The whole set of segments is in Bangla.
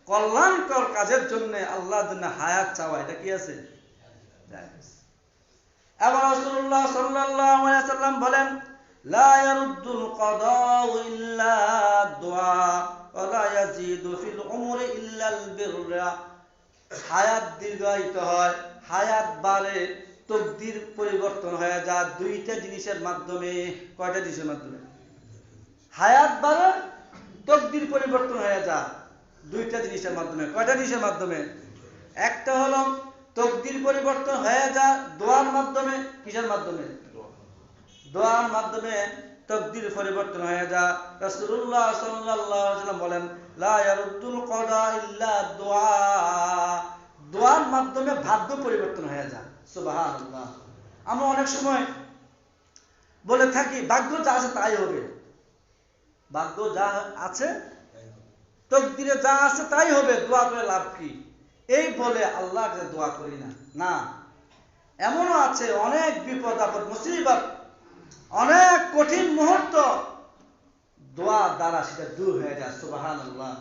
কল্যাণকর কাজের জন্য আল্লাহর জন্য হায়াত চাওয়া, এটা কি আছে? এবং রাসূলুল্লাহ সাল্লাল্লাহু আলাইহি ওয়াসাল্লাম বলেন, লা ইয়ারুদ্দুল কাদাউ ইল্লা দুআ ওয়া লা ইয়াজিদু ফিল উমরি ইল্লাল বিররা। হায়াত দীর্ঘায়িত হয়, হায়াত বাড়ে, তকদির পরিবর্তন হয়ে যায় দুইটা জিনিসের মাধ্যমে। কয়টা জিনিসের মাধ্যমে? হায়াত বাড়ে, তকদির পরিবর্তন হয়ে যায় দুইটা জিনিসের মাধ্যমে। কয়টা জিনিসের মাধ্যমে? একটা হলো তকদির পরিবর্তন হয়ে যায় দোয়ার মাধ্যমে। কিসের মাধ্যমে? দোয়ার মাধ্যমে তকদির পরিবর্তন হয়ে যায়। রাসূলুল্লাহ সাল্লাল্লাহু আলাইহি ওয়াসাল্লাম বলেন, লা ইয়ারুদ্দুল কাদা ইল্লা দুআ। দোয়ার মাধ্যমে ভাগ্য পরিবর্তন হয়ে যায়। সুবহানাল্লাহ। আমরা অনেক সময় বলে থাকি ভাগ্য যা আছে তাই হবে, ভাগ্য যা আছে, তকদিরে যা আছে তাই হবে, দোয়া করে লাভ কি? এই বলে আল্লাহর কাছে দোয়া করি না। না, এমনও আছে অনেক বিপদ আপদ মুসিবত, অনেক কঠিন মুহূর্ত দোয়া দ্বারা সেটা দূর হয়ে যায়। সুবহানাল্লাহ।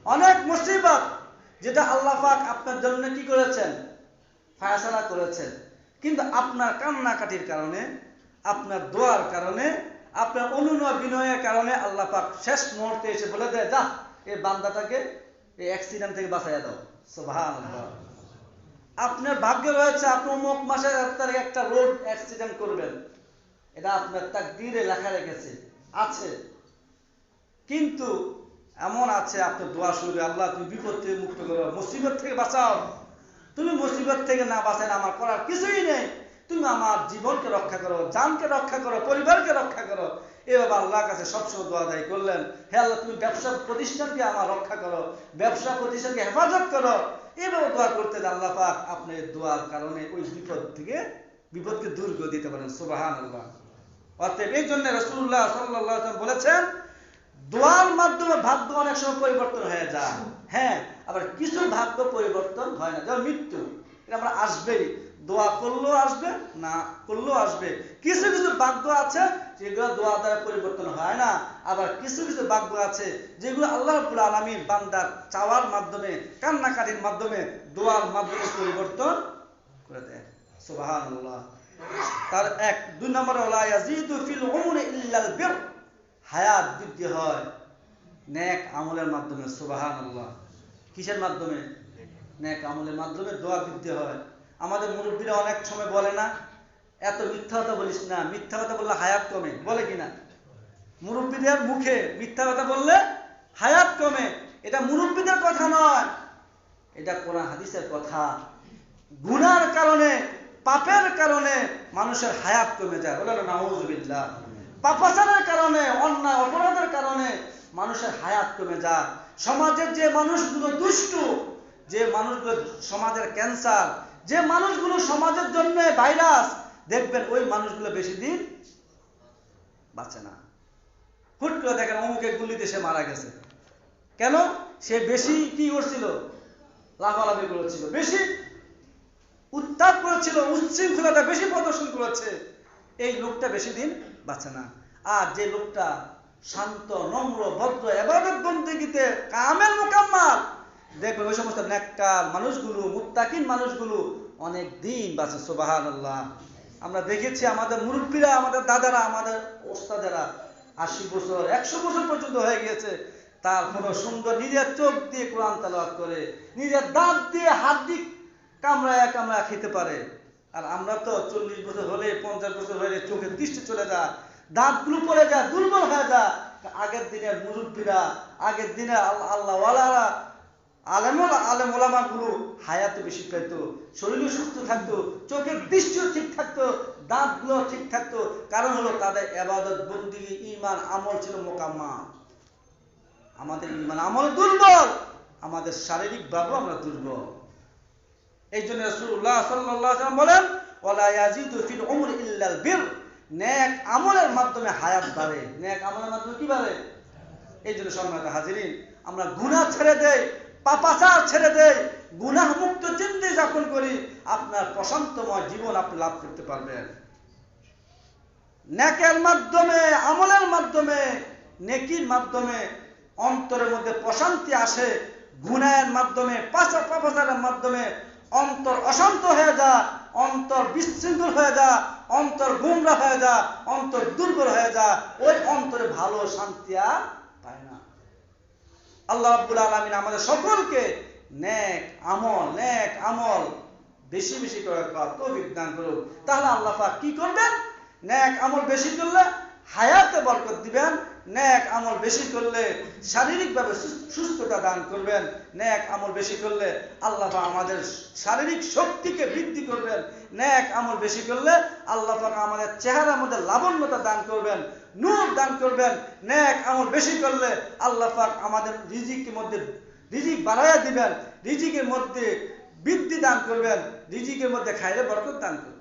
অনেক মুসিবত যেটা আল্লাহ পাক আপনার জন্য কি করেছেন? ফায়সালা করেছেন, কিন্তু আপনার কান্নাকাটির কারণে, আপনার দোয়ার কারণে, আপনার অনুনয় বিনয়ের কারণে আল্লাহ পাক শেষ মুহূর্তে এসে বলে দেয়, যা এই বান্দাটাকে এই অ্যাক্সিডেন্ট থেকে বাঁচাইয়া দাও। সুবহানাল্লাহ। আপনার ভাগ্যে রয়েছে আপনি অমুক মাসের 1 তারিখে একটা রোড অ্যাক্সিডেন্ট করবেন, এটা আপনার তাকদীরে লেখা রেখেছে, আছে। কিন্তু এমন আছে আপনি দোয়া শুরু করে, আল্লাহ তুমি বিপদ থেকে মুক্ত করো, মুসিবত থেকে বাঁচাও। তুমি মুসিবত থেকে না বাঁচালে আমার করার কিছুই নেই, তুমি আমার জীবনকে রক্ষা করো, জানকে রক্ষা করো, পরিবারকে রক্ষা করো। এভাবে আল্লাহর কাছে সবসময় দোয়া দায়ী করলেন, হে আল্লাহ তুমি ব্যবসা প্রতিষ্ঠানকে আমার রক্ষা করো, ব্যবসা প্রতিষ্ঠানকে হেফাজত করো। এভাবে দোয়া করতে আল্লাহ পাক আপনি দোয়ার কারণে ওই বিপদকে দূর করে দিতে পারেন। সুবহানাল্লাহ। অতএব এই জন্য রাসূলুল্লাহ সাল্লাল্লাহু আলাইহি ওয়াসাল্লাম বলেছেন, দোয়ার মাধ্যমে ভাগ্য অনেক সময় পরিবর্তন হয়ে যায়। হ্যাঁ, আবার কিছু ভাগ্য পরিবর্তন হয় না, যেমন মৃত্যু, এটা আমরা আসবেই, দোয়া করলেও আসবে, না করলেও আসবে। কিছু কিছু ভাগ্য আছে যেগুলো দোয়া দ্বারা পরিবর্তন হয় না, আবার কিছু কিছু ভাগ্য আছে যেগুলো আল্লাহ রাব্বুল আলামিন বান্দার চাওয়ার মাধ্যমে, কান্নাকাটির মাধ্যমে, দোয়ার মাধ্যমে পরিবর্তন করে দেয়। সুবহানাল্লাহ। তার 2 নম্বরে ওয়ালা ইয়াজিদু ফিল উমরি ইল্লাল বির। হায়াত বৃদ্ধি হয় নেক আমলের মাধ্যমে। সুবহানাল্লাহ। কিসের মাধ্যমে? নেক আমলের মাধ্যমে দোয়া বৃদ্ধি হয়। আমাদের মুরব্বীরা অনেক সময় বলে না, এত মিথ্যা কথা বলিস না, মিথ্যা কথা বললে হায়াত কমে, বলে কিনা? মুরব্বীদের মুখে মিথ্যা কথা বললে হায়াত কমে। এটা মুরব্বীদের কথা নয়, এটা কোরআন হাদিসের কথা। গুনার কারণে, পাপের কারণে মানুষের হায়াত কমে যায়। বলে নাউযুবিল্লাহ। পাপাচারের কারণে, অন্যায় অপরাধের কারণে মানুষের হায়াত কমে যায়। সমাজের যে মানুষগুলো দুষ্টু, যে মানুষগুলো সমাজের ক্যান্সার, যে মানুষগুলো সমাজের জন্য ভাইরাস, দেখবেন ওই মানুষগুলো বেশি দিন বাঁচে না। হুট করে দেখেন অমুকে গুলিতে সে মারা গেছে, কেন? সে বেশি কি করছিল? লাফালাফি করেছিল, বেশি উত্তাপ করেছিল, উচ্ছৃঙ্খলতা বেশি প্রদর্শন করেছে, এই লোকটা বেশি দিন বাঁচে না। আর যে লোকটা শান্ত, নম্র, ভদ্র, ইবাদত বন্দেগীতে কামেল মুকাম্মাল, দেখবেন ওই সমস্ত নেককার মানুষগুলো, মুত্তাকিন মানুষগুলো অনেক দিন বাঁচে। সুবহানাল্লাহ। আমরা দেখেছি আমাদের মুরব্বীরা, আমাদের দাদারা, আমাদের ওস্তাদেরা 80 বছর, 100 বছর পর্যন্ত হয়ে গিয়েছে, তারপর সুন্দর নিজের চোখ দিয়ে কোরআন তেলাওয়াত করে, নিজের দাঁত দিয়ে হাত দিয়ে কামড়ায় কামড়ায় খেতে পারে। আর আমরা তো 40 বছর হলে, 50 বছর হলে চোখের দৃষ্টি চলে যায়, দাঁতগুলো পড়ে যায়, দুর্বল হয়ে যায়। আগের দিনের মুরব্বীরা, আগের দিনের আল্লাহওয়ালারা, আলেম ওলামাগুলো হায়াত বেশি পেত, শরীরও সুস্থ থাকতো, চোখের দৃষ্টিও ঠিক থাকতো, দাঁতগুলো ঠিক থাকতো। কারণ হলো তাদের ইবাদত বন্দেগী, ঈমান আমল ছিল মোকাম্মাল। আমাদের ঈমান আমল দুর্বল, আমাদের শারীরিক ভাবেও আমরা দুর্বল। এই জন্য রাসূলুল্লাহ সাল্লাল্লাহু আলাইহি ওয়াসাল্লাম বলেন, ওয়ালা ইয়াজিদু ফিল উমরি ইল্লাল বির। নেক আমলের মাধ্যমে হায়াত বাড়ে। নেক আমলের মাধ্যমে কি বাড়ে? এই জন্য সম্মানিত হাজিরিন, আমরা গুনাহ ছেড়ে দেই, পাপাচার ছেড়ে দেই, গুনাহ মুক্ত জিন্দেগি যাপন করি, আপনার প্রশান্তময় জীবন আপনি লাভ করতে পারবেন। নেকের মাধ্যমে, আমলের মাধ্যমে, নেকির মাধ্যমে অন্তরের মধ্যে প্রশান্তি আসে, গুনাহের মাধ্যমে পাপাচারের মাধ্যমে অন্তর অশান্ত হয়ে যায়, অন্তর বিশৃঙ্খল হয়ে যায়, অন্তর গুমরা হয়ে যায়, অন্তর দুর্বল হয়ে যায়, ওই অন্তরে ভালো শান্তি আর পায় না। আল্লাহ রাব্বুল আলামিন আমাদের সকলকে নেক আমল বেশি বেশি করে করার তৌফিক দান করুন। তাহলে আল্লাহ পাক কি করবেন? নেক আমল বেশি করলে হায়াতে বরকত দিবেন, নেক আমল বেশি করলে শারীরিকভাবে সুস্থতা দান করবেন, নেক আমল বেশি করলে আল্লাহ পাক আমাদের শারীরিক শক্তিকে বৃদ্ধি করবেন, নেক আমল বেশি করলে আল্লাহ পাক আমাদের চেহারার মধ্যে লাবণ্যতা দান করবেন, নূর দান করবেন। নেক আমল বেশি করলে আল্লাহ পাক আমাদের রিজিকের মধ্যে রিজিক বাড়াইয়া দিবেন, রিজিকের মধ্যে বৃদ্ধি দান করবেন, রিজিকের মধ্যে খাইলে বরকত দান করবেন।